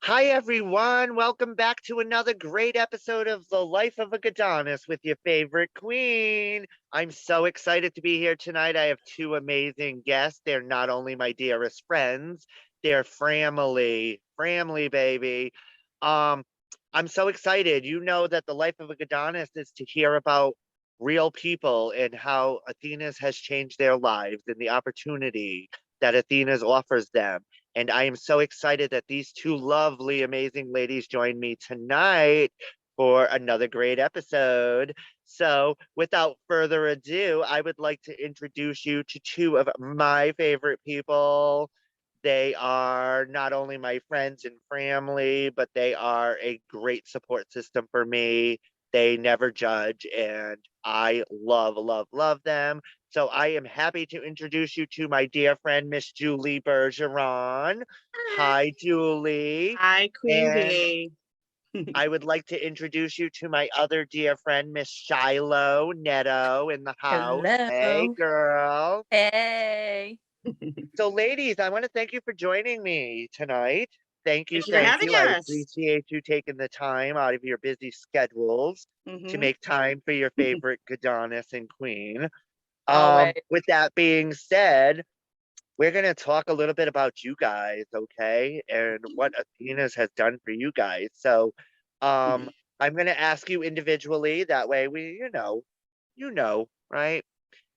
Hi, everyone. Welcome back to another great episode of The Life of a Godonis with your favorite queen. I'm so excited to be here tonight. I have two amazing guests. They're not only my dearest friends, they're family, baby. Um, I'm so excited. You know that The Life of a Godonis is to hear about real people and how Athena's has changed their lives and the opportunity that Athena's offers them. And I am so excited that these two lovely, amazing ladies join me tonight for another great episode. So, without further ado, I would like to introduce you to two of my favorite people. They are not only my friends and family, but they are a great support system for me. They never judge, and I love them. So I am happy to introduce you to my dear friend, Miss Julie Bergeron. Hi, Julie. Hi, Queen And Bee. I would like to introduce you to my other dear friend, Miss Shiloh Netto in the house. Hey, Hello. girl. Hey. So, ladies, I want to thank you for joining me tonight. Thank you, Thank you for thank having you. I us. appreciate you taking the time out of your busy schedules to Hmm make time for your favorite Godonis and Queen. Always. With that being said, we're going to talk a little bit about you guys, okay? And what Athena's has done for you guys. So, I'm going to ask you individually. That way right?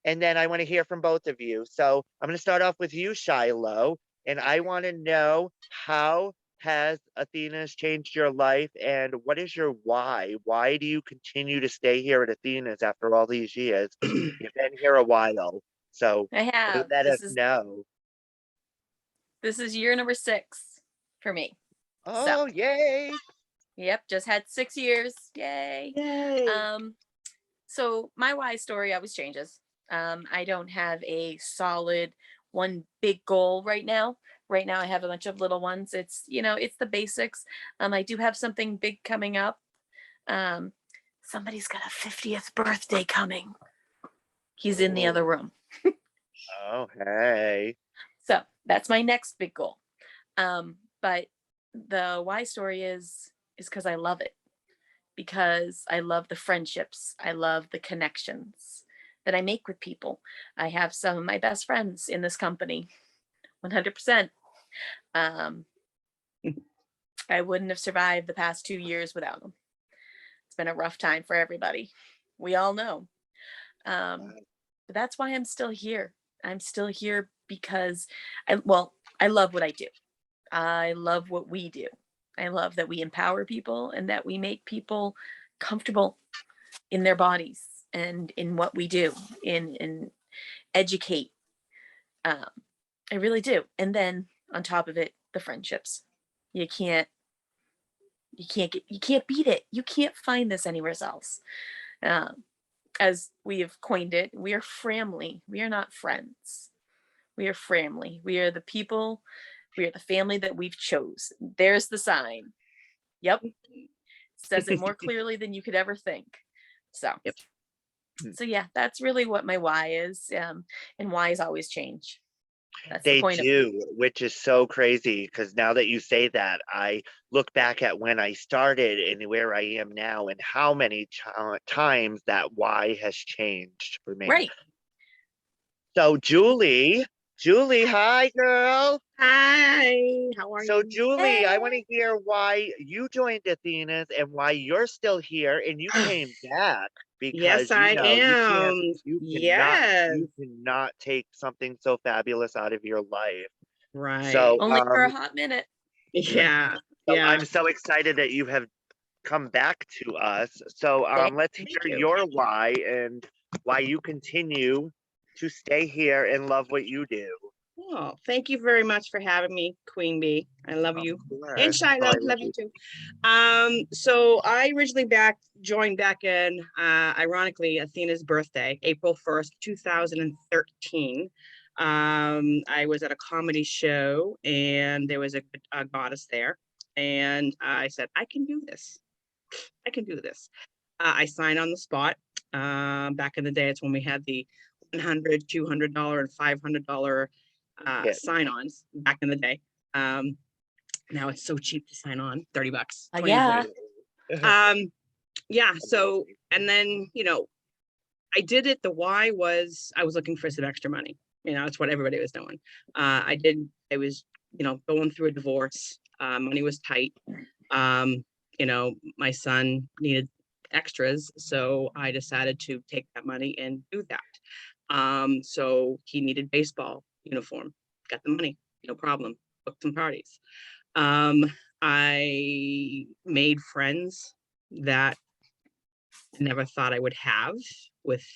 And then I want to hear from both of you. So I'm going to start off with you, Shiloh, and I want to know, how has Athena's changed your life and what is your why? Why do you continue to stay here at Athena's after all these years? You've been here a while, so I have. let us This is know. this is year number 6 for me. So, Oh, yay. yep, just had 6 years. Yay. Yay. Um so my why story always changes. I don't have a solid one big goal right now. Right now I have a bunch of little ones. It's the basics. I do have something big coming up. Um Somebody's got a 50th birthday coming. He's in the Oh, other room. oh, hey. So that's my next big goal. But the why story is because I love it. Because I love the friendships. I love the connections that I make with people. I have some of my best friends in this company, 100%. Um, I wouldn't have survived the past 2 years without them. It's been a rough time for everybody. We all know. Um, but that's why I'm still here. I'm still here because I love what I do. I love what we do. I love that we empower people and that we make people comfortable in their bodies and in what we do, in educate. Um, I really do. And then on top of it, the friendships. You can't you can't beat it. You can't find this anywhere else. Um, as we have coined it, we are family. We are not friends. We are family. We are the people. We are the family that we've chose. There's the sign. Yep, says it more clearly than you could ever think. So, Yep. so yeah, that's really what my why is, and whys always change. That's the They point of. do, which is so crazy because now that you say that, I look back at when I started and where I am now and how many times that why has changed for me. Right. So, Julie, hi, girl. Hi. How are So, you? Julie, I want Hey. to hear why you joined Athena's and why you're still here and you came back Yes, because I am. Yes. you cannot take something so fabulous out of your life. Right. So, Only for a hot minute. Yeah. so Yeah. I'm so excited that you have come back to us. So, Thank let's Thank hear you. your why and why you continue to stay here and love what you do. Oh, thank you very much for having me, Queen Bee. I love Of you. And course. Oh, I Shiloh, love love you you. too. So I originally joined back in, ironically, Athena's birthday, April 1st, 2013. I was at a comedy show and there was a goddess there. And I said, I can do this. I can do this. I signed on the spot. Back in the day, it's when we had the $100, $200, and $500 Yeah. sign-ons back in the day. Um, Now it's so cheap to sign on, $30, 20, Yeah. 40. Yeah. So, and then, I did it. The why was I was looking for some extra money. It's what everybody was doing. I was, going through a divorce. Money was tight. My son needed extras. So I decided to take that money and do that. So he needed baseball uniform, got the money, no problem, booked some parties. I made friends that I never thought I would have if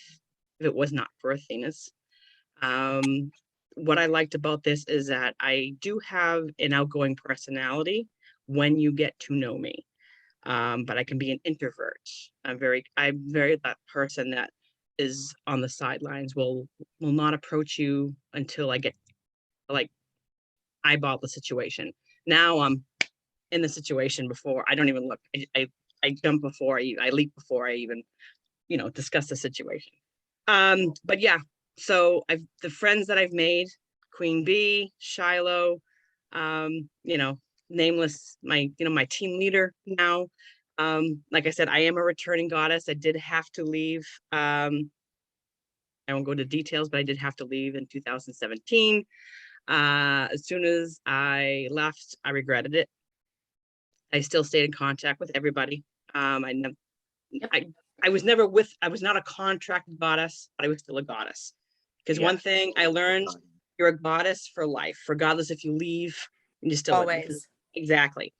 it was not for Athena's. What I liked about this is that I do have an outgoing personality when you get to know me. But I can be an introvert. I'm very that person that is on the sidelines, will not approach you until I get like eyeball the situation. Now I'm in the situation before I don't even look. I jump before I leap before I even discuss the situation. But yeah, so the friends that I've made, Queen Bee, Shiloh, nameless, my team leader now. Like I said, I am a returning goddess. I did have to leave. I won't go into details, but I did have to leave in 2017. As soon as I left, I regretted it. I still stayed in contact with everybody. I was not a contracted goddess, but I was still a goddess. Because one thing I learned, you're a goddess for life, regardless if you leave, and you still Always. Exactly.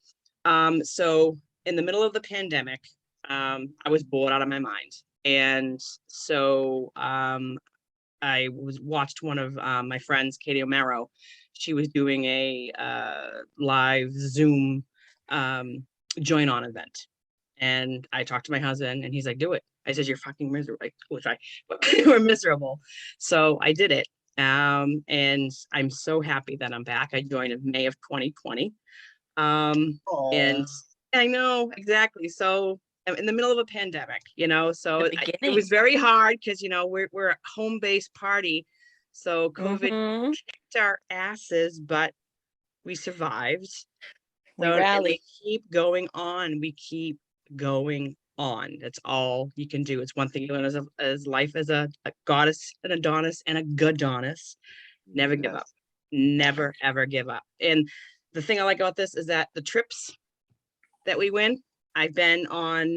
So in the middle of the pandemic, I was bored out of my mind. And so I watched one of my friends, Katie O'Maro. She was doing a live Zoom join on event. And I talked to my husband and he's like, do it. I said, you're fucking miserable. Like, we'll try, but we're miserable. So I did it. And I'm so happy that I'm back. I joined in May of 2020. And I know exactly. So I'm in the middle of a pandemic, so it was very hard because, we're a home-based party. So COVID kicked our asses, but we survived. We rallied. We keep going on. We keep going on. That's all you can do. It's one thing you learn as life as a goddess, an Adonis, and a godonis. Never give up. Never, ever give up. And the thing I like about this is that the trips that we win, I've been on,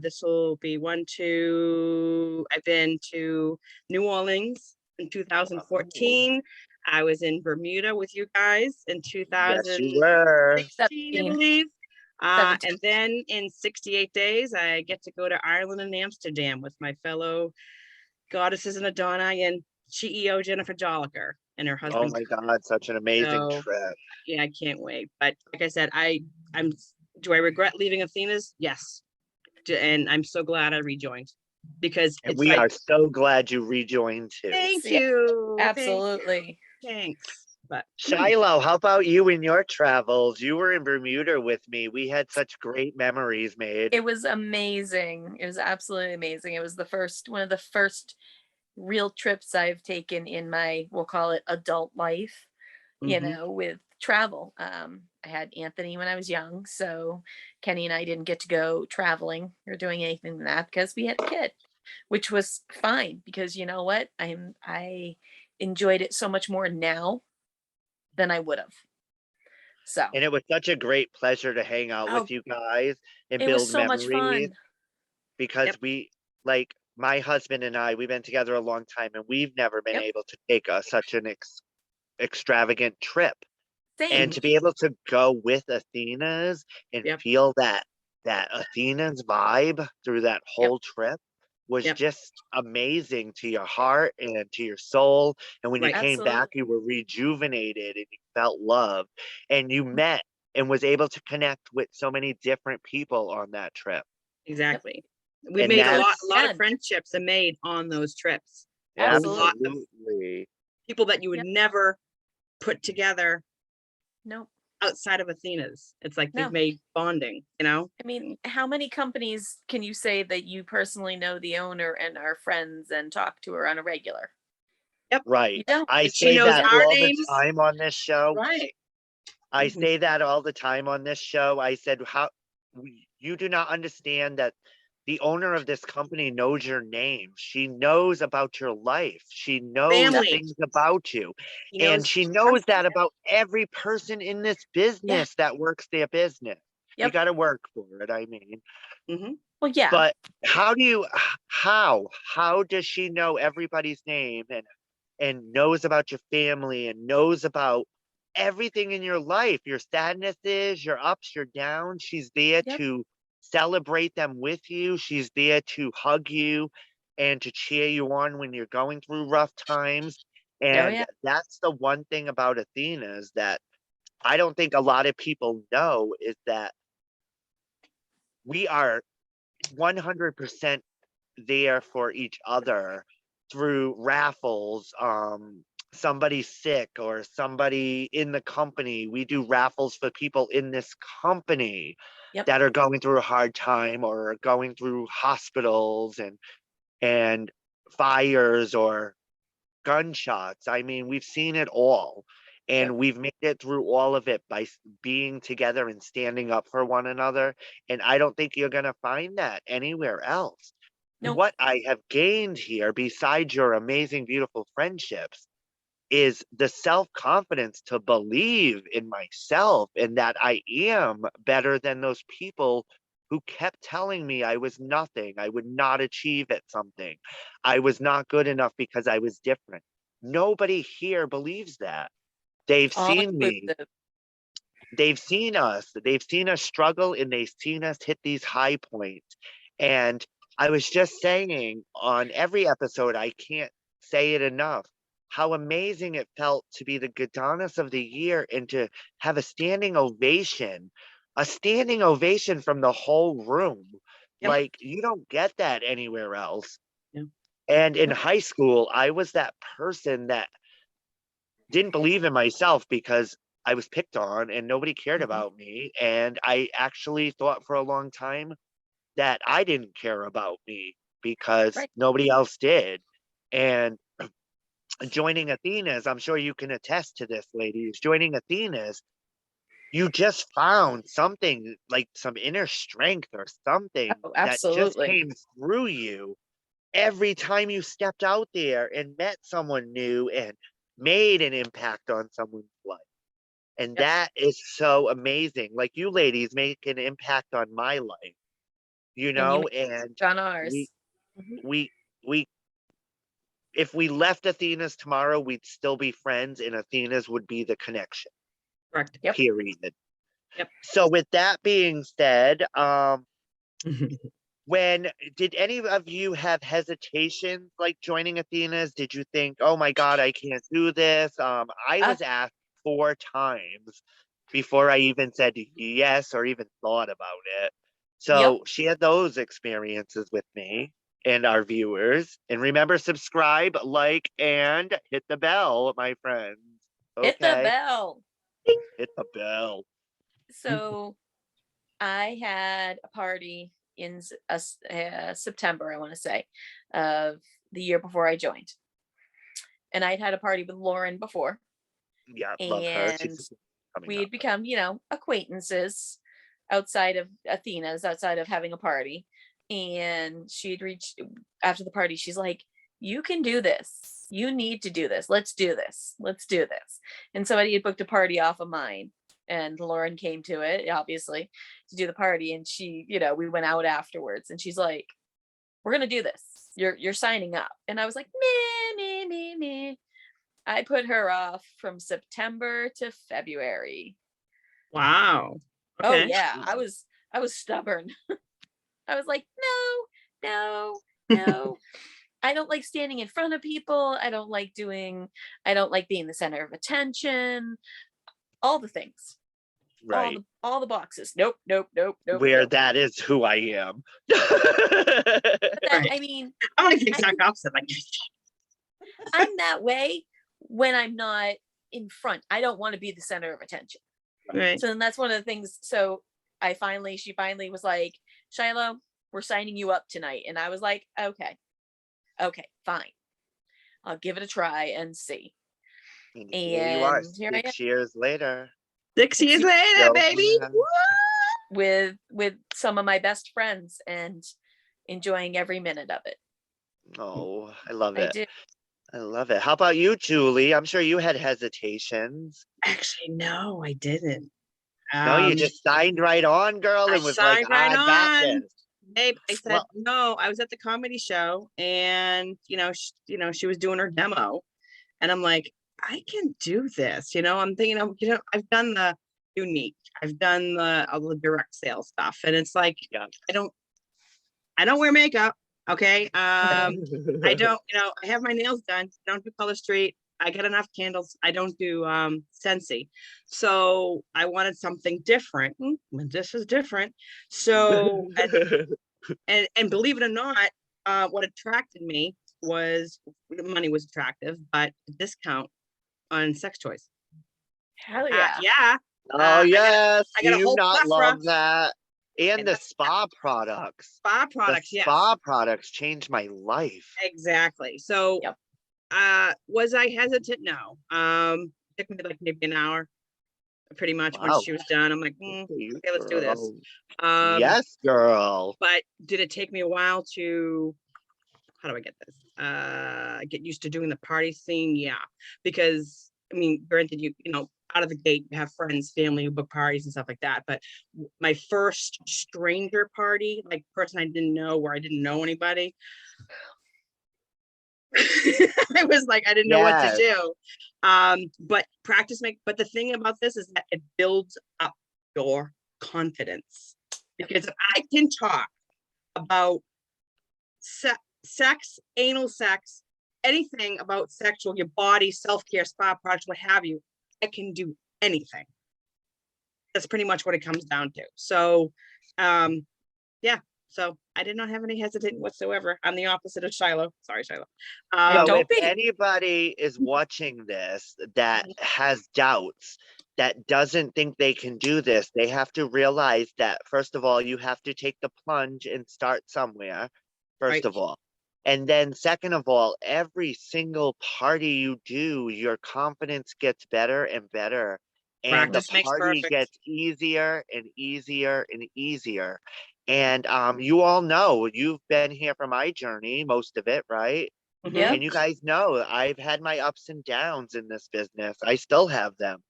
this will be I've been to New Orleans in 2014. I was in Bermuda with you guys in 2016, I believe. And then in 68 days, I get to go to Ireland and Amsterdam with my fellow goddesses and Adonai and CEO Jennifer Jolliker and her husband. Oh my God, such an amazing trip. Yeah, I can't wait. But like I said, do I regret leaving Athena's? Yes. And I'm so glad I rejoined because we are so glad you rejoined too. Thank you. Absolutely. Thanks. But Shiloh, how about you in your travels? You were in Bermuda with me. We had such great memories made. It was amazing. It was absolutely amazing. It was one of the first real trips I've taken in my, we'll call it adult life, with travel. I had Anthony when I was young, so Kenny and I didn't get to go traveling or doing anything like that because we had a kid, which was fine because you know what? I enjoyed it so much more now than I would have. So. And it was such a great pleasure to hang out with you guys and build was so memories. Much fun. Because we, like, my husband and I, we've been together a long time and we've never been able to take such an extravagant trip. Same. And to be able to go with Athena's and feel that Athena's vibe through that whole trip was just amazing to your heart and to your soul. And when you came back, you were rejuvenated and you felt love and you met and was able to connect with so many different people on that trip. Exactly. We made a lot of friendships are made on those trips. Absolutely. A lot of people that you would never put together. Nope. Outside of Athena's. It's like they've made bonding, I mean, how many companies can you say that you personally know the owner and are friends and talk to her on a regular? Yep. Right. You know? I say that all the time on this show. Right. I Mhm. say that all the time on this show. I said, you do not understand that the owner of this company knows your name. She knows about your life. She knows Family. things about you. He And knows. she knows that about every person in this Yeah. business that works their business. You Yep. got to work for it, I mean. Mm-hmm. Well, yeah. But how does she know everybody's name and knows about your family and knows about everything in your life, your sadnesses, your ups, your downs? She's there Yep. to celebrate them with you. She's there to hug you and to cheer you on when you're going through rough times. Oh, And yeah. that's the one thing about Athena is that I don't think a lot of people know is that we are 100% there for each other through raffles. Somebody's sick or somebody in the company. We do raffles for people in this company Yep. that are going through a hard time or are going through hospitals and fires or gunshots. I mean, we've seen it all. Yep. And we've made it through all of it by being together and standing up for one another. And I don't think you're going to find that anywhere else. Nope. What I have gained here, besides your amazing, beautiful friendships, is the self-confidence to believe in myself and that I am better than those people who kept telling me I was nothing, I would not achieve at something, I was not good enough because I was different. Nobody here believes that. They've All seen me, inclusive. they've seen us struggle and they've seen us hit these high points. And I was just saying on every episode, I can't say it enough, how amazing it felt to be the Goddess of the Year and to have a standing ovation from the whole room. Yep. Like, you don't get that anywhere else. Yeah. And in Nope. high school, I was that person that didn't believe in myself because I was picked on and nobody cared Mhm. about me. And I actually thought for a long time that I didn't care about me because Right. nobody else did. And joining Athena's, I'm sure you can attest to this, ladies. Joining Athena's, you just found something like some inner strength or something Oh, that just absolutely. came through you every time you stepped out there and met someone new and made an impact on someone's life. And Yep. that is so amazing. Like you ladies make an impact on my life, And you make and it on we ours. Mhm. we we if we left Athena's tomorrow, we'd still be friends and Athena's would be the connection. Correct. Yep. Period. Yep. So with that being said, when did any of you have hesitations like joining Athena's? Did you think, oh my God, I can't do this? I Uh, was asked 4 times before I even said yes or even thought about it. yep. So share those experiences with me and our viewers. And remember, subscribe, like, and hit the bell, my friends. Hit the Okay? bell. Hit the bell. So I had a party in September, I want to say, of the year before I joined. And I'd had a party with Lauren before, Yeah, love her. and She's coming we up. had become, acquaintances outside of Athena's, outside of having a party. And she'd reached after the party, she's like, you can do this. You need to do this. Let's do this. Let's do this. And somebody had booked a party off of mine. And Lauren came to it, obviously, to do the party. And she, we went out afterwards. And she's like, we're gonna do this. You're signing up. And I was like, me. I put her off from September to February. Wow. Oh Okay. yeah, I was stubborn. I was like, no, no, no. I don't like standing in front of people. I don't like being the center of attention. All the things. All Right. the all the boxes. Nope, nope, nope, nope, Where nope. that is who I am. But that Right. I mean, I'm like the I exact can opposite. Like, I'm that way when I'm not in front. I don't want to be the center of attention. right. So then that's one of the things. So she finally was like, Shiloh, we're signing you up tonight. And I was like, okay, fine. I'll give it a try and see. And here you are And here I am. 6 years later. 6 years later, So, baby. yeah. Woo! with some of my best friends and enjoying every minute of it. Oh, I love I it. do. I love it. How about you, Julie? I'm sure you had hesitations. Actually, no, I didn't. No, you just signed right on, girl, I and was like, signed right I got on. this. Babe, I said Well, no. I was at the comedy show, and she was doing her demo, and I'm like, I can do this. I'm thinking of, I've done the unique, I've done all the direct sales stuff, and it's like, yeah. I don't wear makeup. Okay. I don't, I have my nails done. I don't do color street. I got enough candles. I don't do Scentsy. So I wanted something different. This is different. So and believe it or not, what attracted me was the money was attractive, but the discount on sex toys. Hell yeah. Yeah. Oh, yes. I Do got a you whole not plethora. love that? And And the spa products. spa The products, yes. spa products changed my life. Exactly. So Yep. was I hesitant? No. Took me like maybe an hour, pretty much. Once Wow. she was done, I'm like, Good for you, okay, let's do this. girl. Yes, girl. but did it take me a while to, how do I get this? Get used to doing the party scene? Yeah, because I mean, granted, out of the gate, you have friends, family who book parties and stuff like that. But my first stranger party, like person I didn't know, where I didn't know anybody, I was like, I didn't know what to Yes. do. But but the thing about this is that it builds up your confidence. Because if I can talk about sex, anal sex, anything about sexual, your body, self-care, spa products, what have you, I can do anything. That's pretty much what it comes down to. So, yeah. So I did not have any hesitation whatsoever. I'm the opposite of Shiloh. Sorry, Shiloh. And So don't if be. anybody is watching this that has doubts, that doesn't think they can do this, they have to realize that, first of all, you have to take the plunge and start somewhere, first Right. of all. And then second of all, every single party you do, your confidence gets better and better. And the Practice makes party perfect. gets easier and easier and easier. And you all know, you've been here for my journey, most of it, right? Yep. And you guys know I've had my ups and downs in this business. I still have them.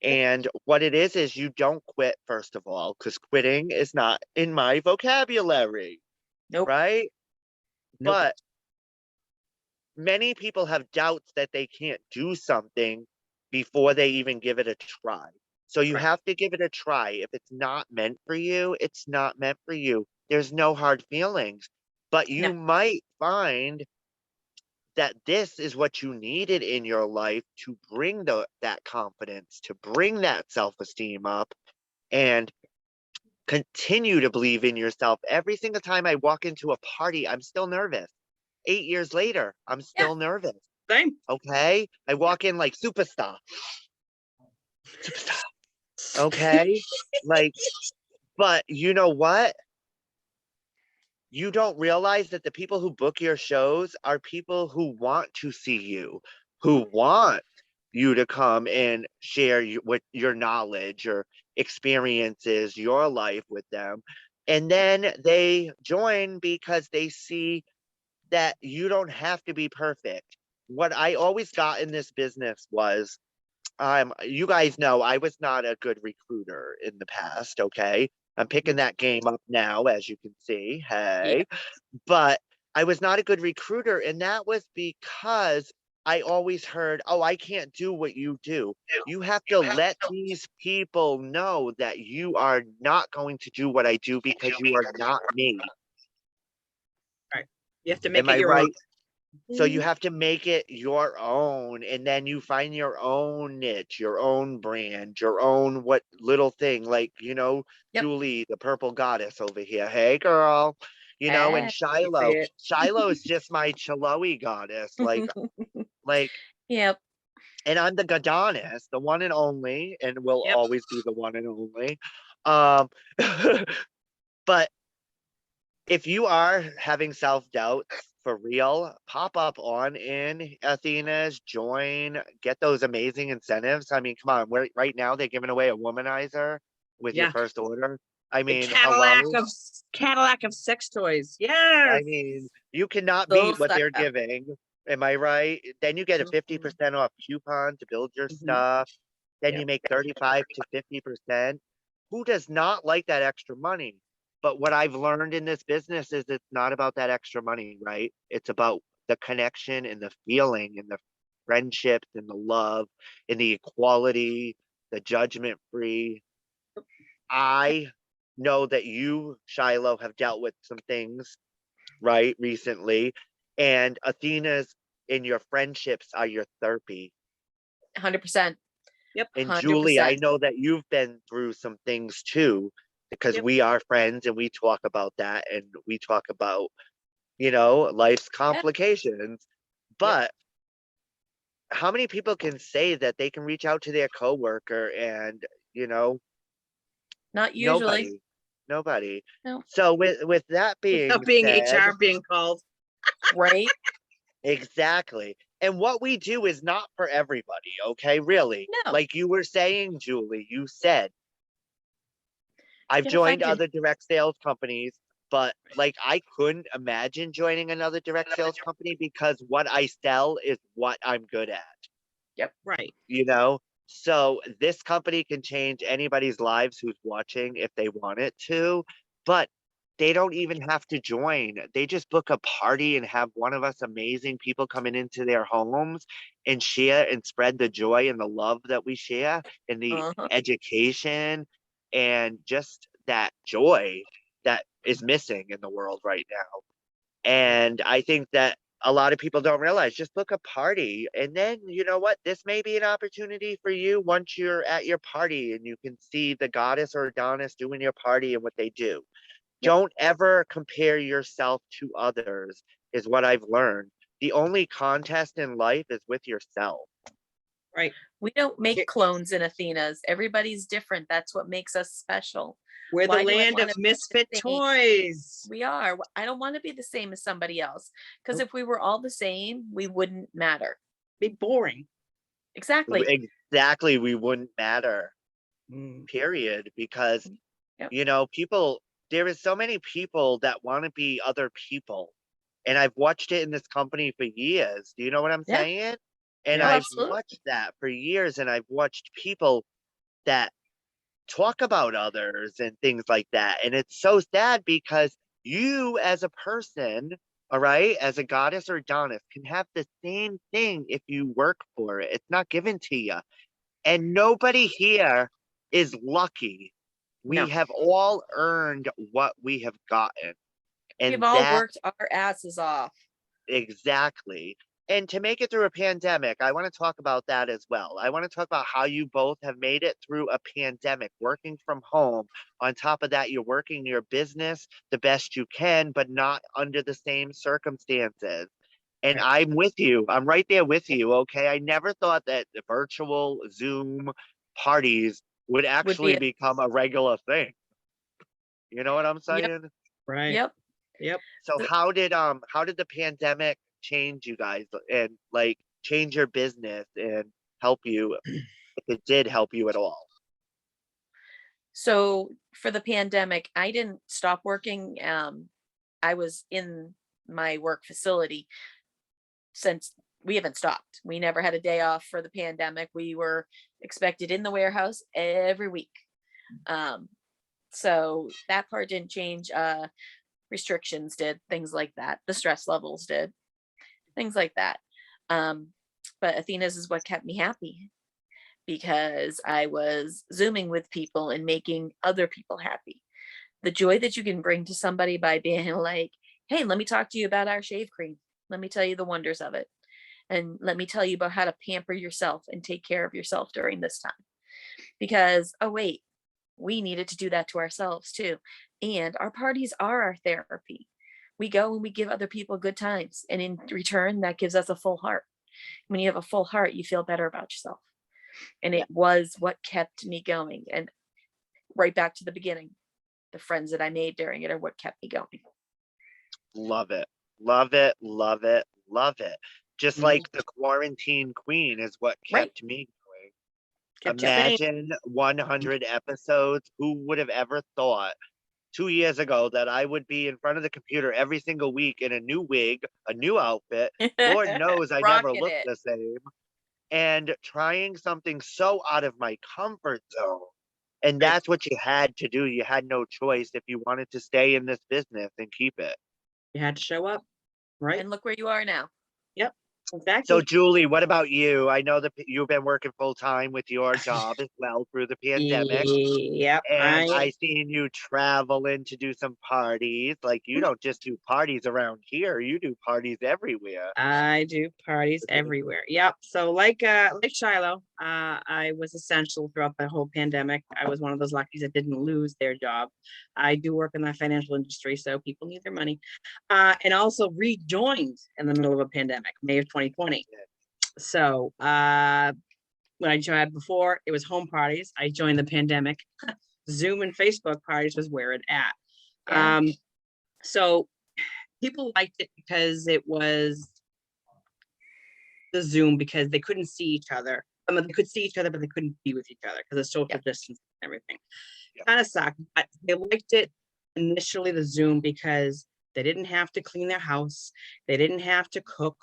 And what it is you don't quit, first of all, because quitting is not in my vocabulary, Nope. right? Nope. But many people have doubts that they can't do something before they even give it a try. So you Correct. have to give it a try. If it's not meant for you, it's not meant for you. There's no hard feelings. But you No. might find that this is what you needed in your life to bring that confidence, to bring that self-esteem up, and continue to believe in yourself. Every single time I walk into a party, I'm still nervous. 8 years later, I'm still nervous. Same. Okay. I walk in like superstar. Okay. Like, but you know what? You don't realize that the people who book your shows are people who want to see you, who want you to come and share with your knowledge, your experiences, your life with them. And then they join because they see that you don't have to be perfect. What I always got in this business was, you guys know I was not a good recruiter in the past, okay? I'm picking that game up now, as you can see. Hey. But I was not a good recruiter, and that was because I always heard, oh, I can't do what you do. You have to let these people know that you are not going to do what I do because you are not me. Right. You have to make Am it I your right? own. So you have to make it your own, and then you find your own niche, your own brand, your own what little thing, like, Yep. Julie, the purple goddess over here. Hey, girl. And Hey. Shiloh. it. Shiloh is just my Chiloe goddess. Like, Yep. and I'm the Godonis, the one and only, and will Yep. always be the one and only. Um, but if you are having self-doubts, for real, pop up on in Athena's, join, get those amazing incentives. I mean, come on, right now they're giving away a womanizer with your Yeah. first order. I The mean, Cadillac hello. of Cadillac of sex toys. Yes. I mean, you cannot beat Those what that they're giving. Am I right? Then you get a Mhm. 50% off coupon to build your Mhm. stuff. Then Yep. you make 35 to 50%. Who does not like that extra money? But what I've learned in this business is it's not about that extra money, right? It's about the connection and the feeling and the friendships and the love and the equality, the judgment free. I know that you, Shiloh, have dealt with some things, right, recently. And Athena's in your friendships are your therapy. 100%. Yep. And Julie, I 100%. know that you've been through some things too, because Yep. we are friends and we talk about that and we talk about, you know, life's Yeah. complications. But how many people can say that they can reach out to their coworker and, you know, Not usually. nobody, nobody. No. So with that being Without being said, HR being called. Right? exactly. And what we do is not for everybody, okay? Really. No. Like you were saying, Julie, you said, I've Get joined affected. other direct sales companies, but like I couldn't imagine joining another direct sales company because what I sell is what I'm good at, Yep. Right. you know? So this company can change anybody's lives who's watching if they want it to, but they don't even have to join. They just book a party and have one of us amazing people coming into their homes and share and spread the joy and the love that we share and the Uh-huh. education and just that joy that is missing in the world right now. And I think that a lot of people don't realize just book a party. And then, you know what? This may be an opportunity for you once you're at your party and you can see the goddess or Adonis doing your party and what they do. Yep. Don't ever compare yourself to others, is what I've learned. The only contest in life is with yourself. Right. We don't make Here- clones in Athena's. Everybody's different. That's what makes us special. We're the Why do I land of want to misfit be the same? toys. We are. I don't want to be the same as somebody else. Because if we were all the same, we wouldn't matter. Be boring. Exactly. Exactly, we wouldn't matter, Mm. period. Because, Yep. you know, people, there is so many people that want to be other people. And I've watched it in this company for years. Do you know what I'm Yeah. saying? And Yeah. Oh, I've absolutely. watched that for years and I've watched people that talk about others and things like that. And it's so sad because you as a person, all right, as a goddess or Adonis, can have the same thing if you work for it. It's not given to you. And nobody here is lucky. We No. have all earned what we have gotten. We've And all that worked our asses off. exactly. And to make it through a pandemic, I want to talk about that as well. I want to talk about how you both have made it through a pandemic, working from home. On top of that, you're working your business the best you can, but not under the same circumstances. And Right. I'm with you. I'm right there with you. Okay. I never thought that the virtual Zoom parties would Would be actually a become a regular thing. You know what I'm yep. saying? Right. Yep. Yep. So The- how did the pandemic change you guys and like change your business and help you if it did help you at all? So for the pandemic, I didn't stop working. I was in my work facility since we haven't stopped. We never had a day off for the pandemic. We were expected in the warehouse every week. Um, so that part didn't change. Restrictions did, things like that. The stress levels did, things like that. Um, but Athena's is what kept me happy because I was Zooming with people and making other people happy. The joy that you can bring to somebody by being like, hey, let me talk to you about our shave cream. Let me tell you the wonders of it. And let me tell you about how to pamper yourself and take care of yourself during this time. Because, oh, wait, we needed to do that to ourselves too. And our parties are our therapy. We go and we give other people good times. And in return, that gives us a full heart. When you have a full heart, you feel better about yourself. And Yeah. it was what kept me going. And right back to the beginning, the friends that I made during it are what kept me going. Love it. Love it, love it, love it. Just Mhm. like the quarantine queen is what Right. kept me going. Kept you sane. Imagine 100 episodes. Who would have ever thought 2 years ago that I would be in front of the computer every single week in a new wig, a new outfit? Lord knows I never Rocking looked it. the same. And trying something so out of my comfort zone. And Right. that's what you had to do. You had no choice if you wanted to stay in this business and keep it. You had to show up. Right. And look where you are now. Yep. So, Exactly. Julie, what about you? I know that you've been working full time with your job as well through the pandemic. Yep. And I seen you traveling to do some parties. Like you don't just do parties around here, you do parties everywhere. I do parties everywhere. Yep. So like Shiloh, I was essential throughout the whole pandemic. I was one of those luckies that didn't lose their job. I do work in the financial industry, so people need their money. And also rejoined in the middle of a pandemic, May of 2020. So when I joined before, it was home parties. I joined the pandemic. Zoom and Facebook parties was where it at. Yeah. So people liked it because it was the Zoom because they couldn't see each other. I mean, they could see each other, but they couldn't be with each other because of social Yep. distance and everything. Yep. Kind of sucked, but they liked it initially, the Zoom, because they didn't have to clean their house. They didn't have to cook.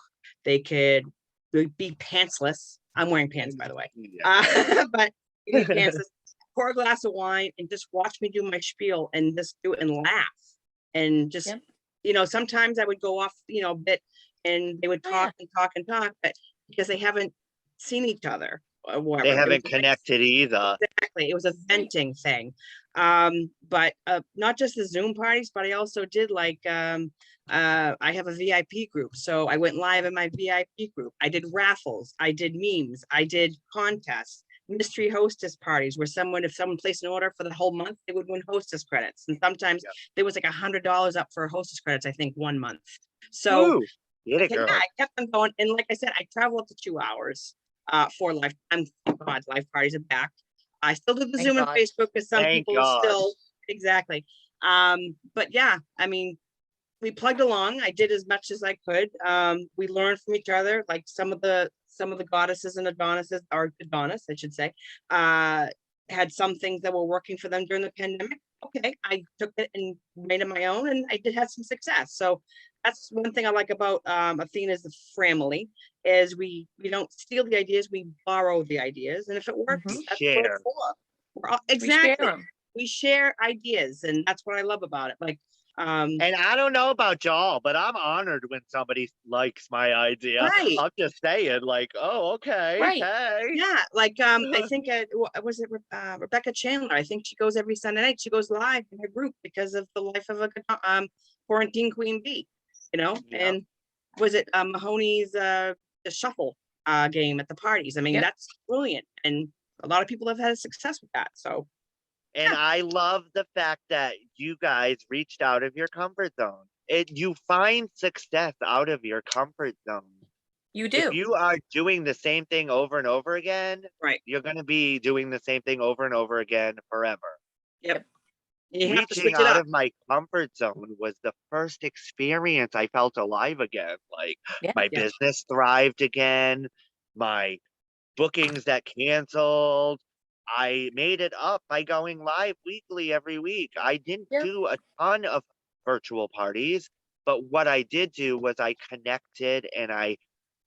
They could be pantsless. I'm wearing pants, by the way. Yeah. But you be pantsless, pour a glass of wine and just watch me do my spiel and just do it and laugh. And just, Yep. Sometimes I would go off, a bit and they would Oh, talk and talk and talk, but because they haven't seen each other or whatever. They It was haven't nice. connected either. Exactly. It was a venting thing. But not just the Zoom parties, but I also did I have a VIP group. So I went live in my VIP group. I did raffles, I did memes, I did contests, mystery hostess parties where if someone placed an order for the whole month, they would win hostess credits. And sometimes Yep. there was like $100 up for hostess credits, I think 1 month. So Woo! Get it, girl. I kept them going. And like I said, I travel up to 2 hours for life. Thank God, life parties are back. I still do the Thank Zoom and God. Facebook because some Thank people God. still exactly. But yeah, I mean, we plugged along. I did as much as I could. We learned from each other. Like some of the goddesses and Adonises, or Adonis, I should say, had some things that were working for them during the pandemic. Okay, I took it and made it my own, and I did have some success. So that's one thing I like about Athena's family is we don't steal the ideas, we borrow the ideas, and if it works, Mhm. that's what Share. it's for. We share Exactly. them. We share ideas, and that's what I love about it. Like, And I don't know about y'all, but I'm honored when somebody likes my idea. right. I'm just saying, like, oh, okay, Right. hey. Yeah, like I think was it Rebecca Chandler? I think she goes every Sunday night. She goes live in her group because of the life of a quarantine queen bee, Yep. And was it Mahoney's the shuffle game at the parties? I mean, Yep. that's brilliant, and a lot of people have had success with that. So And yeah. I love the fact that you guys reached out of your comfort zone. You find success out of your comfort zone. You If do. you are doing the same thing over and over again, Right. you're going to be doing the same thing over and over again forever. Yep. You have to Reaching switch it out up. of my comfort zone was the first experience I felt alive again. Like Yeah. my Yeah. business thrived again, my bookings that canceled. I made it up by going live weekly every week. I didn't Yep. do a ton of virtual parties, but what I did do was I connected and I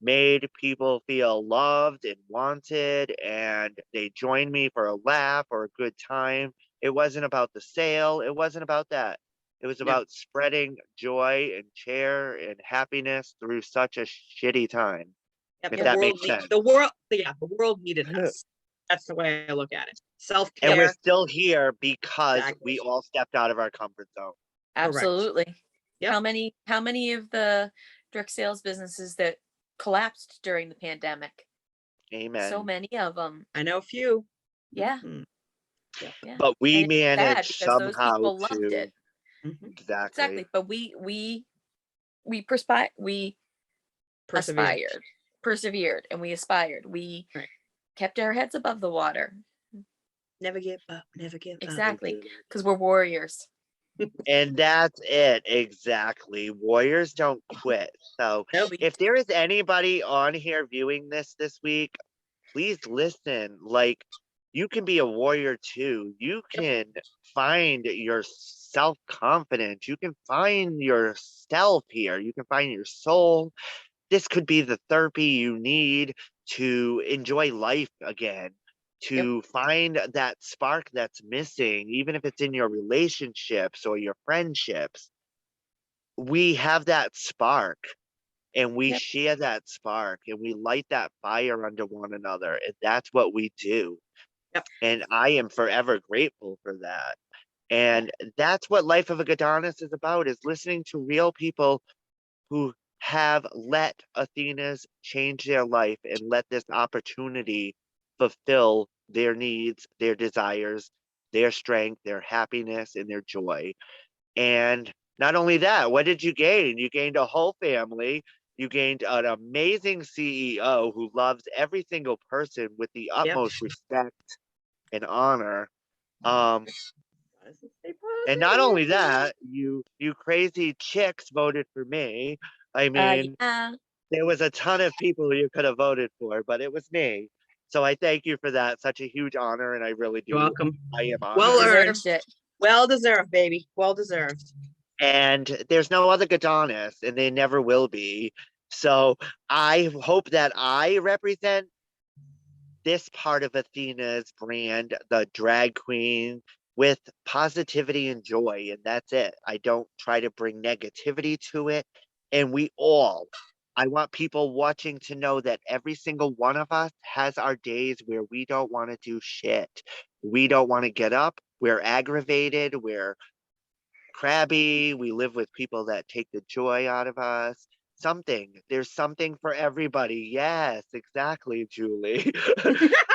made people feel loved and wanted, and they joined me for a laugh or a good time. It wasn't about the sale, it wasn't about that. It was Yeah. about spreading joy and cheer and happiness through such a shitty time. Yep. If The that world makes sense. the world needed us. That's the way I look at it. And we're Self-care. still here because Exactly. we all stepped out of our comfort zone. Absolutely. Yep. How many of the direct sales businesses that collapsed during the pandemic? So Amen. many of them. I know a few. Yeah. Mhm. Yeah. Yeah. But we And it's sad managed because those somehow people loved to it. Mhm. exactly. Exactly. But we Persevere. persevered, and we aspired. We Right. kept our heads above the water. Never give up. Never give up. Exactly. Because we're warriors. And that's it. Exactly. Warriors don't quit. So Nope. if there is anybody on here viewing this week, please listen. Like, you can be a warrior too. You can find your self-confidence. You can find yourself here. You can find your soul. This could be the therapy you need to enjoy life again, Yep. to find that spark that's missing, even if it's in your relationships or your friendships. We have that spark and we Yep. share that spark and we light that fire under one another. And that's what we do. Yep. And I am forever grateful for that. Yeah. And that's what Life of a Goddess is about, is listening to real people who have let Athenas change their life and let this opportunity fulfill their needs, their desires, their strength, their happiness, and their joy. And not only that, what did you gain? You gained a whole family. You gained an amazing CEO who loves every single person with the Yep. utmost respect and honor. Um, Stay and not only positive. that, you crazy chicks voted for me. I mean, Yeah. there was a ton of people you could have voted for, but it was me. So I thank you for that. Such a huge honor, and I really You're do. welcome. I am Well You honored. earned. deserved it. Well deserved, baby. Well deserved. And there's no other Adonis, and they never will be. So I hope that I represent this part of Athena's brand, the drag queen, with positivity and joy. And that's it. I don't try to bring negativity to it. And I want people watching to know that every single one of us has our days where we don't want to do shit. We don't want to get up. We're aggravated. We're crabby. We live with people that take the joy out of us. There's something for everybody. Yes, exactly, Julie.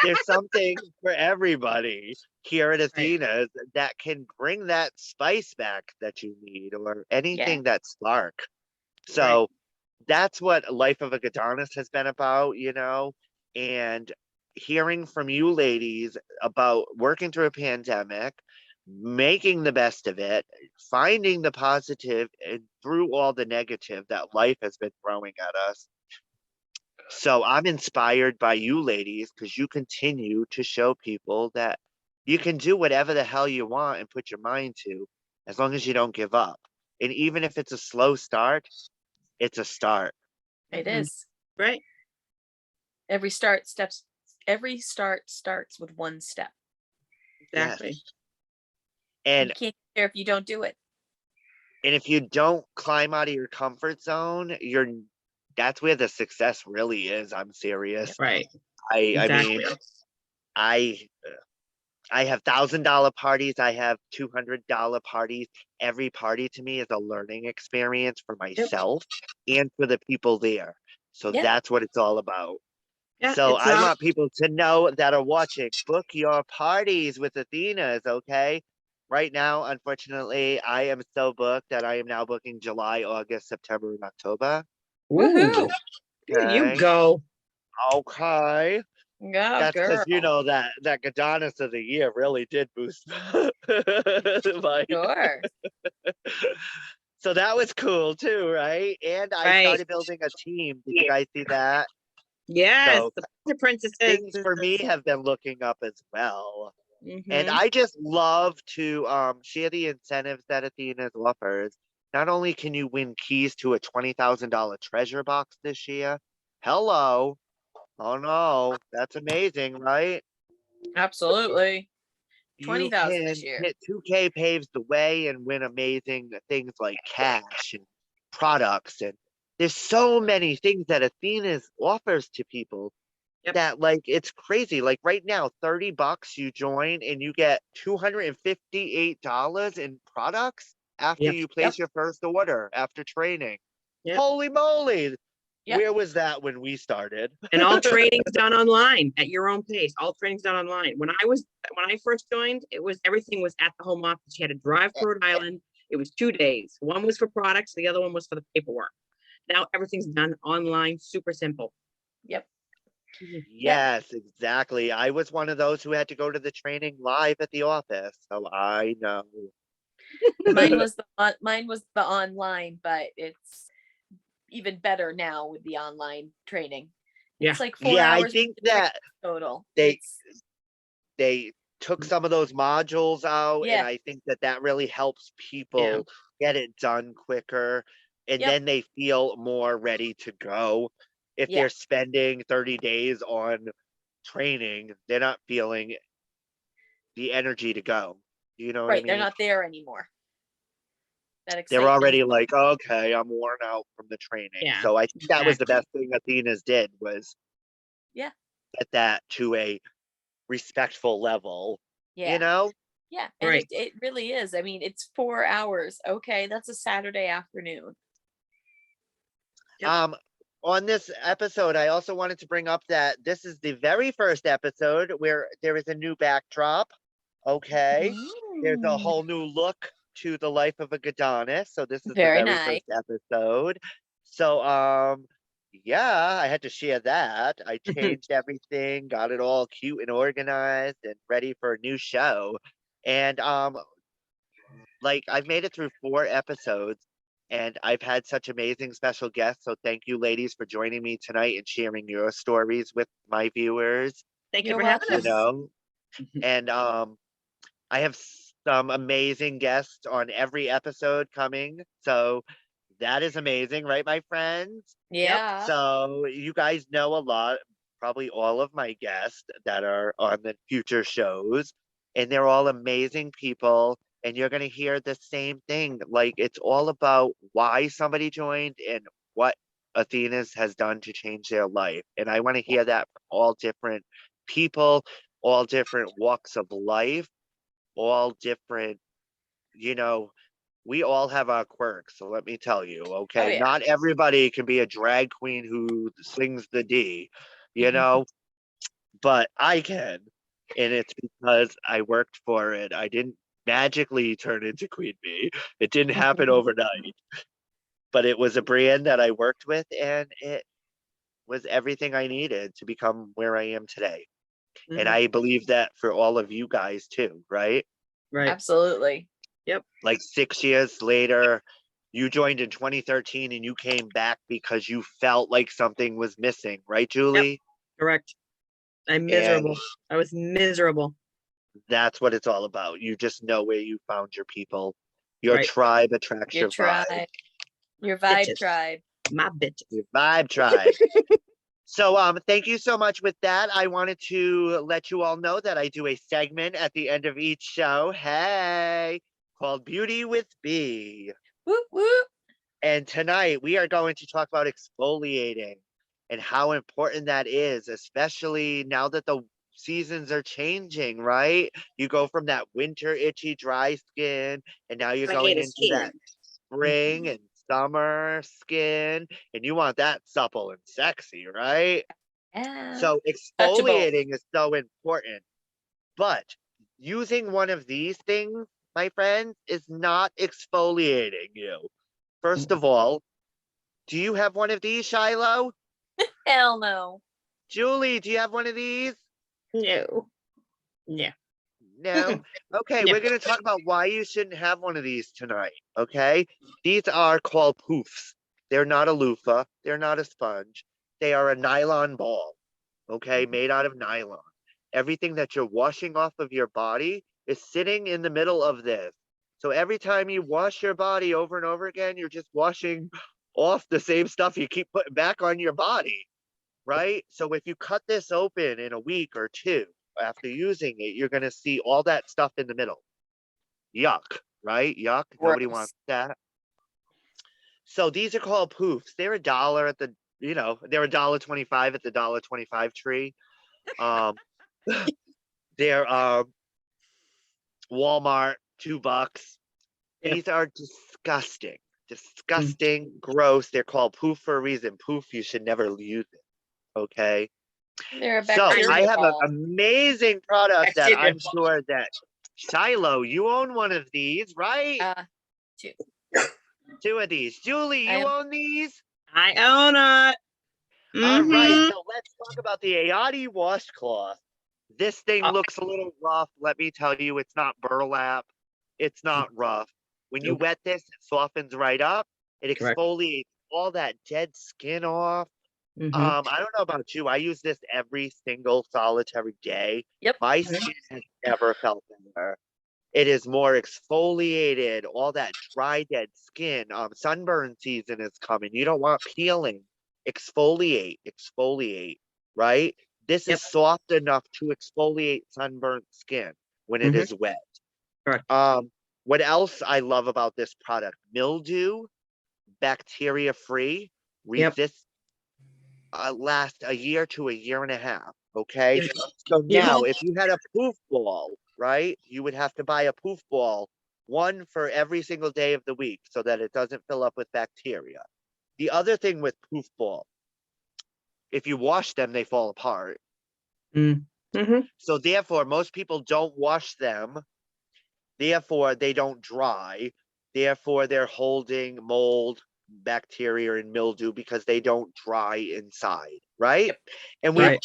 There's something for everybody here at Right. Athena's that can bring that spice back that you need, or Yeah. anything that spark. Right. So that's what Life of a Goddess has been about, and hearing from you ladies about working through a pandemic, making the best of it, finding the positive and through all the negative that life has been throwing at us. So I'm inspired by you ladies because you continue to show people that you can do whatever the hell you want and put your mind to, as long as you don't give up. And even if it's a slow start, it's a start. It Mhm. is. Right. Every start starts with one step. Exactly. Yes. You And can't get there if you don't do it. if you don't climb out of your comfort zone, that's where the success really is. I'm serious. Right. I Exactly. mean, I I have $1,000 parties. I have $200 parties. Every party to me is a learning experience for Yep. myself and for the people there. So Yeah. that's what it's all about. Yeah. So It's I not. want people to know that are watching, book your parties with Athena's, okay? Right now, unfortunately, I am so booked that I am now booking July, August, September, and October. Woohoo! There you Okay. go. Okay. Go, That's because girl. that Goddess of the Year really did boost my Sure. so that was cool too, right? And I Right. started building a team. Did you guys see that? Yes. So The princesses. things for me have been looking up as well. And Mm-hmm. I just love to share the incentives that Athena's offers. Not only can you win keys to a $20,000 treasure box this year, hello. Oh no, that's amazing, right? Absolutely. You 20,000 this can year. hit 2K paves the way and win amazing things like cash and products. And there's so many things that Athena's offers to people Yep. that, like, it's crazy. Like right now, $30 you join and you get $258 in products after Yep. you place your first order after training. Yep. Holy moly. Yep. Where was that when we started? And all training's done online at your own pace. All training's done online. When I first joined, everything was at the home office. You had to drive to Rhode Island. It was 2 days. One was for products, the other one was for the paperwork. Now everything's done online, super simple. Yep. Yes, exactly. I was one of those who had to go to the training live at the office, so I know. Mine was the online, but it's even better now with the online training. Yeah. It's like 4 Yeah, I hours think of training that total. they It's they took some of those modules out, and yeah, I think that that really helps Yeah. people get it done quicker, and yep, then they feel more ready to go. If yeah. they're spending 30 days on training, they're not feeling the energy to go. You know what I Right. They're mean? not there anymore. That They're excitement. already like, okay, I'm worn out from the training. Yeah. So I think that was the Exactly. best thing Athena's did was Yeah. get that to a respectful level, you Yeah. know? Yeah. And Right. it really is. I mean, it's 4 hours. Okay. That's a Saturday afternoon. Yep. On this episode, I also wanted to bring up that this is the very first episode where there is a new backdrop. Okay. There's a Mm, whole new look to the life of a Gadonis. So this is the very very nice. first episode. So yeah, I had to share that. I changed everything, got it all cute and organized and ready for a new show. And like I've made it through 4 episodes and I've had such amazing special guests. So thank you ladies for joining me tonight and sharing your stories with my viewers, Thank you You're for having you welcome. us. know. And I have some amazing guests on every episode coming. So that is amazing, right, my friends? Yep. Yeah. So you guys know a lot, probably all of my guests that are on the future shows, and they're all amazing people. And you're going to hear the same thing. Like it's all about why somebody joined and what Athena's has done to change their life. And I want to Yeah. hear that from all different people, all different walks of life, all different, you know, we all have our quirks. So let me tell you, Oh okay, yeah. not everybody can be a drag queen who sings the D, you know, but I can. And it's because I worked for it. I didn't magically turn into Queen Bee. It didn't happen overnight, but it was a brand that I worked with and it was everything I needed to become where I am today. And Mhm. I believe that for all of you guys too, right? Right. Absolutely. Yep. Like 6 years later, you joined in 2013 and you came back because you felt like something was missing, right, Yep. Julie? Correct. I'm And miserable. I was miserable. that's what it's all about. You just know where you found your people. Your Right. tribe attracts Your your vibe. tribe. Your vibe Bitches. tribe. My bitches. Your vibe tribe. So thank you so much with that. I wanted to let you all know that I do a segment at the end of each show. Hey, called Beauty with B. Whoop whoop. And tonight we are going to talk about exfoliating and how important that is, especially now that the seasons are changing, right? You go from that winter itchy dry skin and now you're I hate going a into skin. that spring and summer skin and you want that supple and sexy, right? Yeah. So Touchable. exfoliating is so important, but using one of these things, my friends, is not exfoliating you. First of all, do you have one of these, Shiloh? Hell no. Julie, do you have one of these? No. Yeah. No? Okay, Yeah. we're going to talk about why you shouldn't have one of these tonight, okay? These are called poofs. They're not a loofah. They're not a sponge. They are a nylon ball, okay, made out of nylon. Everything that you're washing off of your body is sitting in the middle of this. So every time you wash your body over and over again, you're just washing off the same stuff you keep putting back on your body, right? So if you cut this open in a week or two after using it, you're going to see all that stuff in the middle. Yuck, right? Yuck. Nobody Gross. wants that. So these are called poofs. They're a dollar at the, they're $1.25 at the $1.25 tree. Um, they're Walmart, $2. Yeah. These are disgusting, Mm. disgusting, gross. They're called poof for a reason. Poof, you should never use it. Okay. They're a So I bacteria have an ball. amazing product that Bacteria. I'm sure that Shiloh, you own one of these, right? Two. Two of these. Julie, I you am own these? I own it. All right. Mm-hmm. So let's talk about the Ayati washcloth. This thing looks a little rough. Let me tell you, it's not burlap. It's not rough. When you Nope. wet this, it softens right up. It Correct. exfoliates all that dead skin off. Mhm. I don't know about you. I use this every single solitary day. Yep. My Okay. skin has never felt better. It is more exfoliated, all that dry, dead skin. Sunburn season is coming. You don't want peeling. Exfoliate, right? This Yep. is soft enough to exfoliate sunburnt skin when it Mhm. is wet. Correct. What else I love about this product? Mildew, bacteria free, Yep. resist last a year to a year and a half. Okay. You So you now, have if you had a poof ball, right, you would have to buy a poof ball, one for every single day of the week so that it doesn't fill up with bacteria. The other thing with poof ball, if you wash them, they fall apart. Mhm. So therefore, most people don't wash them. Therefore, they don't dry. Therefore, they're holding mold, bacteria, and mildew because they don't dry inside, right? Yep. And Right.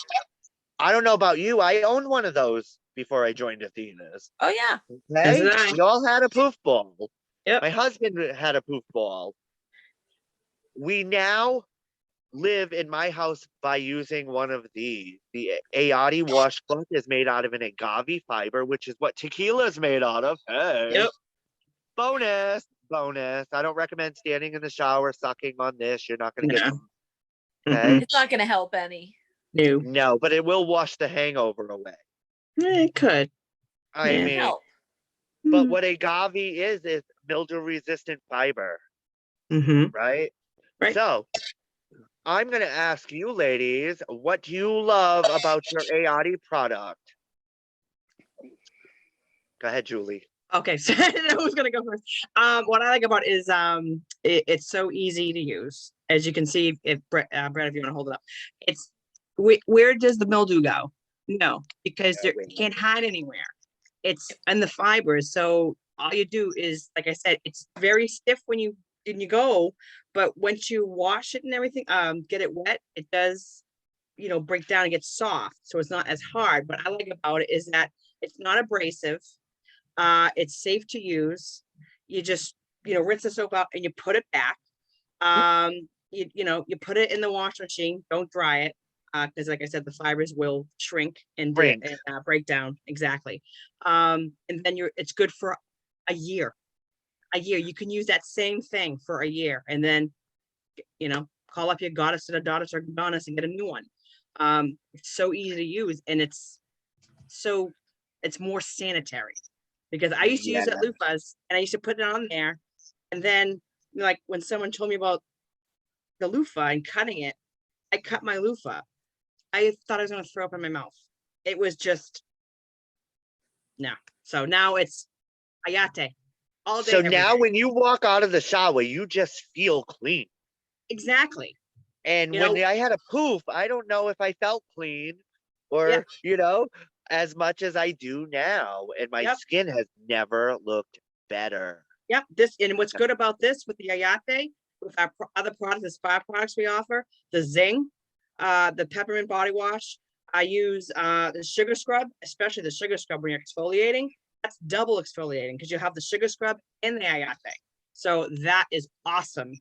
I don't know about you, I owned one of those before I joined Athena's. Oh yeah. As Okay, did I. we all had a poof ball. Yep. My husband had a poof ball. We now live in my house by using one of these. The Ayati washcloth is made out of an agave fiber, which is what tequila is made out of. Hey. Yep. Bonus. I don't recommend standing in the shower sucking on this. You're not going to get No. drunk. Okay. Mm-mm. It's not going to help any. No. No, but it will wash the hangover away. It could. I Yeah. mean, Help. but what agave is mildew resistant fiber, Mm-hmm. right? Right. So I'm going to ask you, ladies, what do you love about your Ayati product? Go ahead, Julie. Okay, so who's gonna go first? What I like about it is it's so easy to use. As you can see, if Brett, if you want to hold it up, it's where does the mildew go? No, because you can't hide anywhere. It's in the fibers, so all you do is, like I said, it's very stiff when you go, but once you wash it and everything, get it wet, it does, break down and get soft, so it's not as hard. What I like about it is that it's not abrasive. It's safe to use. You just, rinse the soap out and you put it back. You put it in the wash machine. Don't dry it because, like I said, the fibers will shrink and break down. Exactly. And then it's good for a year. You can use that same thing for a year, and then, call up your goddess or goddess and get a new one. It's so easy to use, and it's more sanitary. Because I used to use it at loofahs, and I used to put it on there, and then, like, when someone told me about the loofah and cutting it, I cut my loofah. I thought I was going to throw up in my mouth. It was just no. So now it's Ayate all day. So every now day. when you walk out of the shower, you just feel clean. Exactly. And when I had a poof, I don't know if I felt clean or, as much as I do now. And my skin has never looked better. Yep. And what's good about this with the Ayate, with our other products, the spa products we offer, the Zing, the peppermint body wash. I use the sugar scrub, especially the sugar scrub when you're exfoliating. That's double exfoliating because you have the sugar scrub and the Ayate. So that is awesome.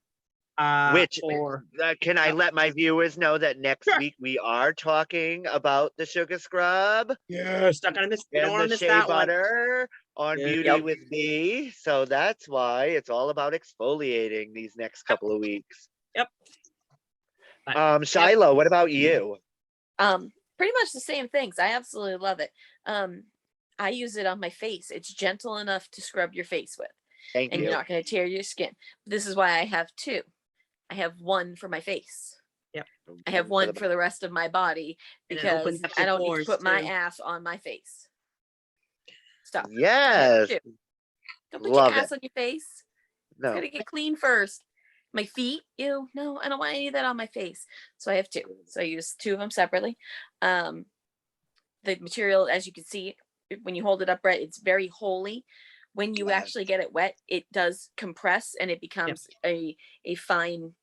Can I let my viewers know that next week we are talking about the sugar scrub? Yes, not gonna miss. You don't And want the to miss shea that butter on Beauty Yep. with Me. So that's why it's all about exfoliating these next couple of weeks. Yep. Shiloh, what about you? Pretty much the same things. I absolutely love it. I use it on my face. It's gentle enough to scrub your face with. Thank you. You're not going to tear your skin. This is why I have two. I have one for my face. Yep. I have one for the rest of my body because I don't need to put my ass on my face. Stop. Yes. Don't put your ass on your face. No. It's going to get clean first. My feet, ew, no, I don't want any of that on my face. So I have two. So I use two of them separately. The material, as you can see, when you hold it up, Brett, it's very holy. When you actually get it wet, it does compress and it becomes a fine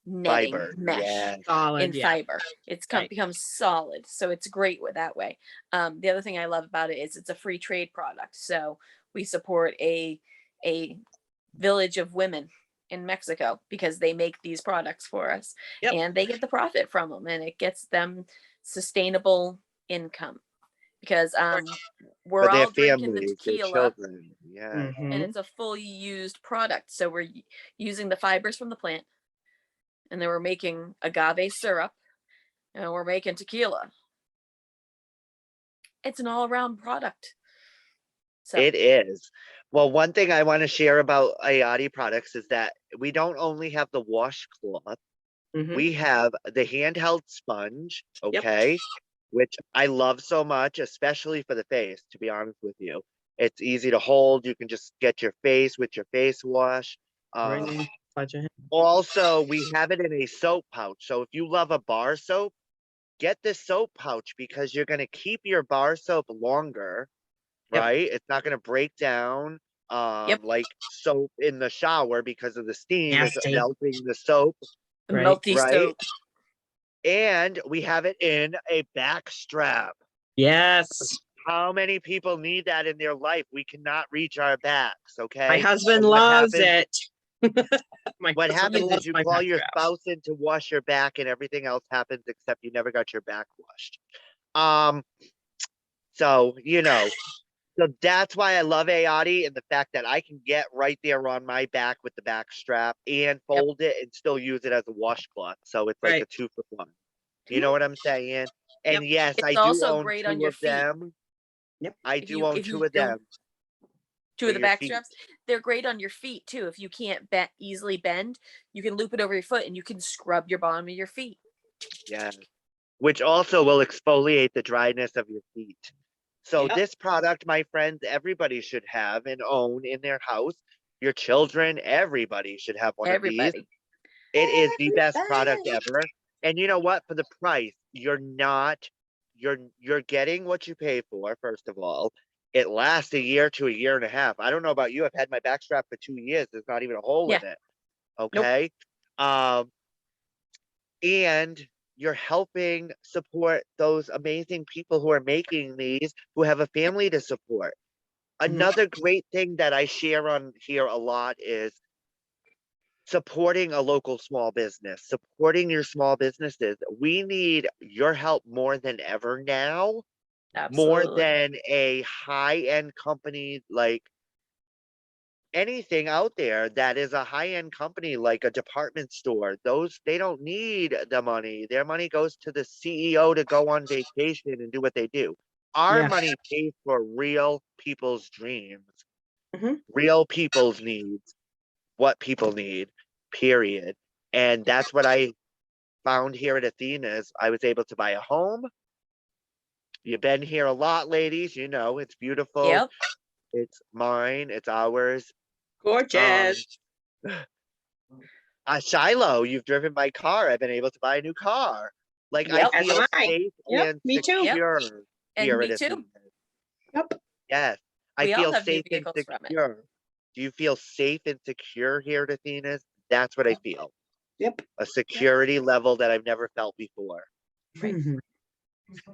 netting mesh in fiber. It's becomes solid. So it's great with that way. The other thing I love about it is it's a free trade product. So We support a village of women in Mexico because they make these products for us, Yep. and they get the profit from them, and it gets them sustainable income because we're For their all drinking the families, their tequila, children. Yeah. and Mhm. it's a fully used product. So we're using the fibers from the plant, and then we're making agave syrup, and we're making tequila. It's an all-around product. So It is. Well, one thing I want to share about Ayati products is that we don't only have the washcloth, Mhm. we have the handheld sponge, Yep. okay, which I love so much, especially for the face, to be honest with you. It's easy to hold. You can just get your face with your face wash. Right in. Touch your hand. Also, we have it in a soap pouch. So if you love a bar soap, get the soap pouch because you're going to keep your bar soap longer, Yep. right? It's not going to break down Yep. like soap in the shower because of the steam is Nasty. melting the soap, the Right. melty right? soap. And we have it in a back strap. Yes. How many people need that in their life? We cannot reach our backs, okay? My husband And what loves happens- it. My What husband happens loves is you my call back your strap. spouse in to wash your back and everything else happens except you never got your back washed. So, so that's why I love Ayati and the fact that I can get right there on my back with the back strap and fold it and still use it as a washcloth. So it's like a Right. 2 for 1. You know what I'm saying? And Yep. yes, It's I do also own great on 2 your of feet. them. Yep. I If do you- own if 2 you of don't- them. Two for of the your back feet. straps, they're great on your feet too. If you can't easily bend, you can loop it over your foot and you can scrub your bottom of your feet. Yeah. Which also will exfoliate the dryness of your feet. So Yep. this product, my friends, everybody should have and own in their house. Your children, everybody should have one of these. Everybody. It is the best product Everybody. ever. And you know what? For the price, you're getting what you pay for, first of all. It lasts a year to a year and a half. I don't know about you. I've had my back strap for 2 years. There's not even a hole in Yeah. it. Okay. And you're helping support those amazing people who are making these, who have a family to support. Another great thing that I share on here a lot is supporting a local small business, supporting your small businesses. We need your help more than ever now, more Absolutely. than a high-end company like anything out there that is a high-end company like a department store. Those, they don't need the money. Their money goes to the CEO to go on vacation and do what they do. Our Yeah. money pays for real people's dreams, Mhm. real people's needs, what people need, period. And that's what I found here at Athena's. I was able to buy a home. You've been here a lot, ladies. You know, it's beautiful. Yep. It's mine. It's ours. Gorgeous. Shiloh, you've driven my car. I've been able to buy a new car. Like Yep. I As feel am I. safe Yep, and me too. Yep. secure And here me at too. Athena's. Yep. Yes, I We all feel have new safe and vehicles from it. secure. Do you feel safe and secure here at Athena's? That's what I feel. Yep. A security level that I've never felt before. Right. Mhm.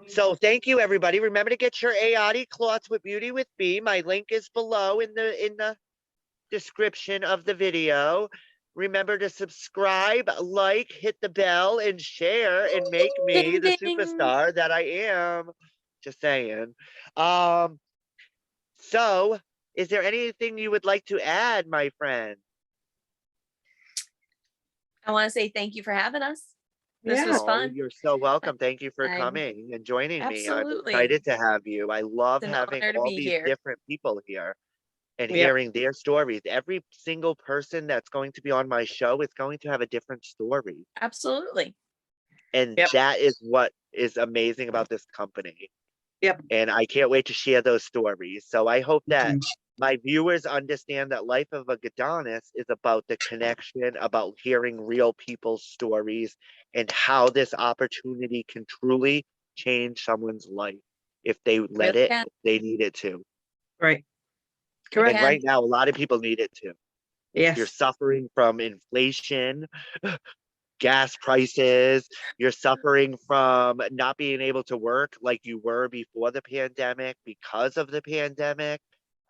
So thank you, everybody. Remember to get your Ayati cloths with Beauty with B. My link is below in the description of the video. Remember to subscribe, like, hit the bell, and share, and make me Ding, the ding. superstar that I am. Just saying. So is there anything you would like to add, my friend? I want to say thank you for having us. This Yeah. was Oh, fun. you're so welcome. Thank you for I'm- coming and joining me. I'm Absolutely. excited to have you. I love It's an having honor to all be these here. different people here and Yep. hearing their stories. Every single person that's going to be on my show is going to have a different story. Absolutely. And Yep. that is what is amazing about this company. Yep. And I can't wait to share those stories. So I hope that Mhm. my viewers understand that Life of a Goddess is about the connection, about hearing real people's stories, and how this opportunity can truly change someone's life if they let Really it, can. if they need it to. Right. It Correct. And can. right now, a lot of people need it to. Yes. You're suffering from inflation, gas prices, you're suffering from not being able to work like you were before the pandemic because of the pandemic.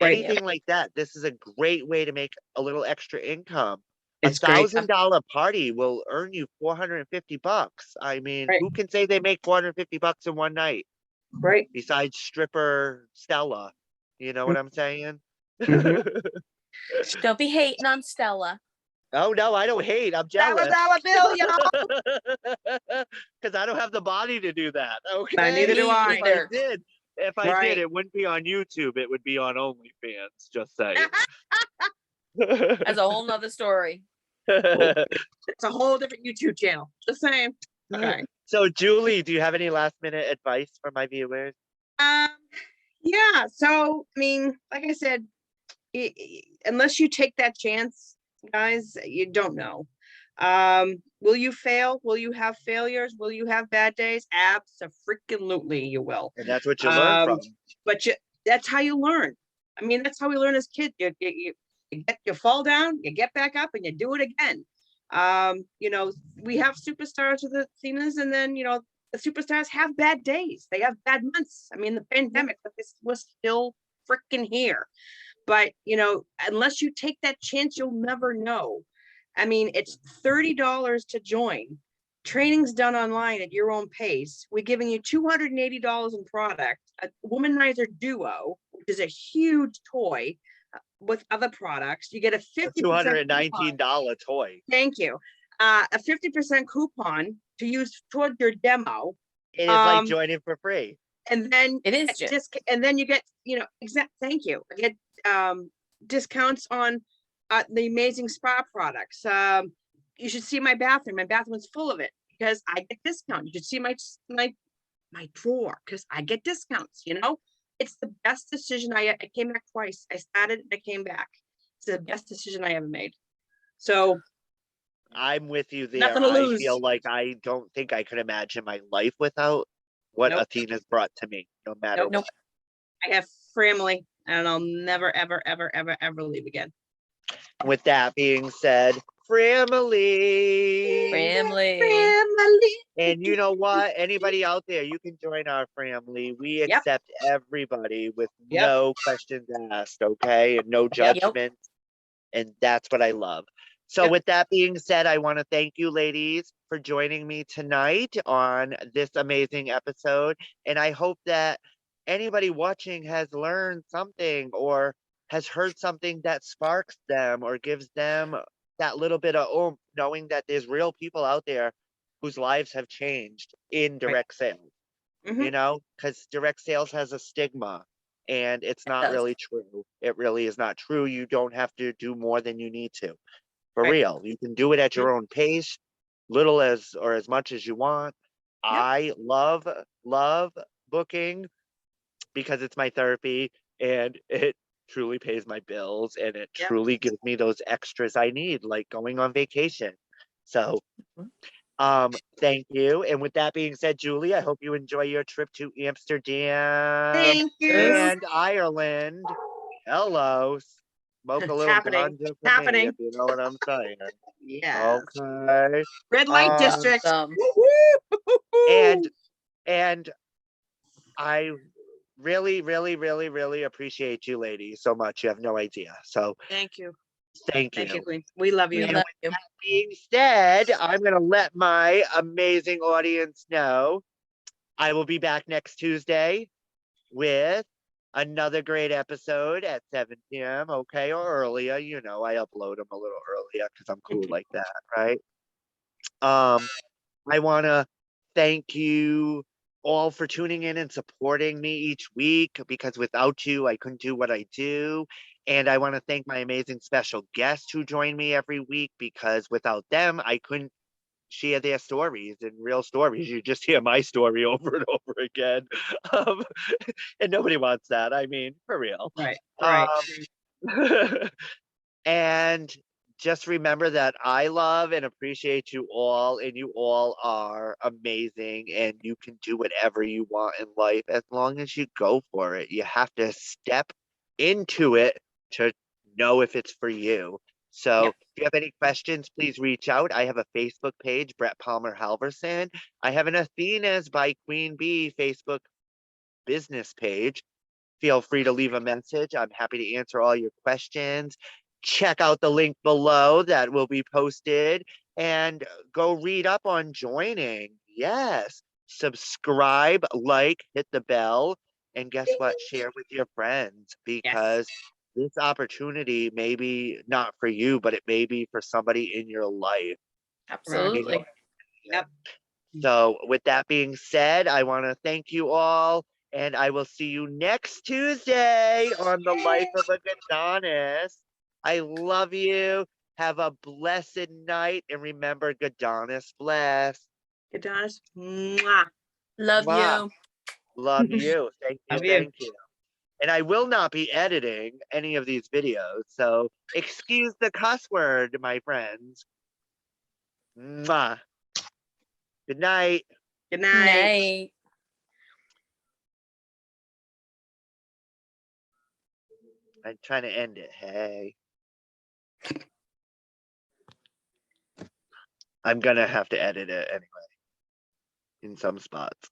Right. anything like that. This is a great way to make a little extra income. A It's great. $1,000 party will earn you $450. I mean, Right. who can say they make $450 in one night Right. besides stripper Stella? You know what I'm saying? Mhm. Don't be hating on Stella. Oh no, I don't hate. I'm jealous. $1,000 bill, y'all. Because I don't have the body to do that. Okay. Neither do Me I. either. If I did, Right. it wouldn't be on YouTube. It would be on OnlyFans. Just saying. That's a whole nother story. It's a whole different YouTube channel. Just saying. Okay. So, Julie, do you have any last minute advice for my viewers? Um, yeah. So, I mean, like I said, unless you take that chance, guys, you don't know. Will you fail? Will you have failures? Will you have bad days? Absolutely, you will. And that's what you learn from. But that's how you learn. I mean, that's how we learn as kids. You fall down, you get back up, and you do it again. You know, we have superstars with the Athenas, and then, you know, the superstars have bad days. They have bad months. I mean, the pandemic was still freaking here. But, you know, unless you take that chance, you'll never know. I mean, it's $30 to join. Training's done online at your own pace. We're giving you $280 in product, a womanizer duo, which is a huge toy with other products. You get a 50% $219 toy. Thank you. A 50% coupon to use toward your demo. It is like joining for free. And then It is and then you get, you know, thank you. I get discounts on the amazing spa products. You should see my bathroom. My bathroom's full of it because I get discount. You should see my drawer because I get discounts. You know, it's the best decision. I came back twice. I started and I came back. It's the best decision I ever made. So I'm with you there. nothing to I lose. feel like I don't think I could imagine my life without what Nope. Athena's brought to me, no matter Nope. what. I have family, and I'll never, ever, ever, ever, ever leave again. With that being said, family. And you know what? Anybody out there, you can join our family. We Yep. accept everybody with Yep. no questions asked, okay? And no judgment. And that's what I love. So Yep. with that being said, I want to thank you ladies for joining me tonight on this amazing episode. And I hope that anybody watching has learned something or has heard something that sparks them or gives them that little bit of oomph, knowing that there's real people out there whose lives have changed in direct sales. Mhm. You know, because direct sales has a stigma and it's not does. really true. It really is not true. You don't have to do more than you need to. For Right. real. You can do it at your own pace, little as or as much as you want. Yep. I love booking because it's my therapy and it truly pays my bills and it Yep. truly gives me those extras I need, like going on vacation. So thank you. And with that being said, Julie, I hope you enjoy your trip to Amsterdam Thank you. and Ireland. Hello. Smoke a little Happening. ganja for Happening. me, if you know what I'm saying. Yes. Okay. Red light district. Awesome. And I really, really, really, really appreciate you ladies so much. You have no idea. So Thank you. thank Thank you, you. Queen. We love you. We love you. Being said, I'm going to let my amazing audience know I will be back next Tuesday with another great episode at 7 p.m. Okay, or earlier. You know, I upload them a little earlier because I'm cool like that, right? I want to thank you all for tuning in and supporting me each week because without you, I couldn't do what I do. And I want to thank my amazing special guests who join me every week because without them, I couldn't share their stories and real stories. You just hear my story over and over again. And nobody wants that. I mean, for real. Right. Right. And just remember that I love and appreciate you all, and you all are amazing, and you can do whatever you want in life as long as you go for it. You have to step into it to know if it's for you. So if you have any questions, please reach out. I have a Facebook page, Brett Palmer Halverson. I have an Athena's by Queen Bee Facebook business page. feel free to leave a message. I'm happy to answer all your questions. Check out the link below that will be posted and go read up on joining. Yes. Subscribe, like, hit the bell, and guess what? Share with your friends Yes. because this opportunity may be not for you, but it may be for somebody in your life. Absolutely. Yep. So, with that being said, I want to thank you all, and I will see you next Tuesday on The Life of a Gadonis. I love you. Have a blessed night, and remember, Gadonis bless. Adonis. Mwah. Love Mwah. you. Love you. Thank you. Love you. Thank you. And I will not be editing any of these videos, so excuse the cuss word, my friends. Mwah. Good night. Good night. Night. I'm trying to end it. Hey. I'm gonna have to edit it anyway in some spots.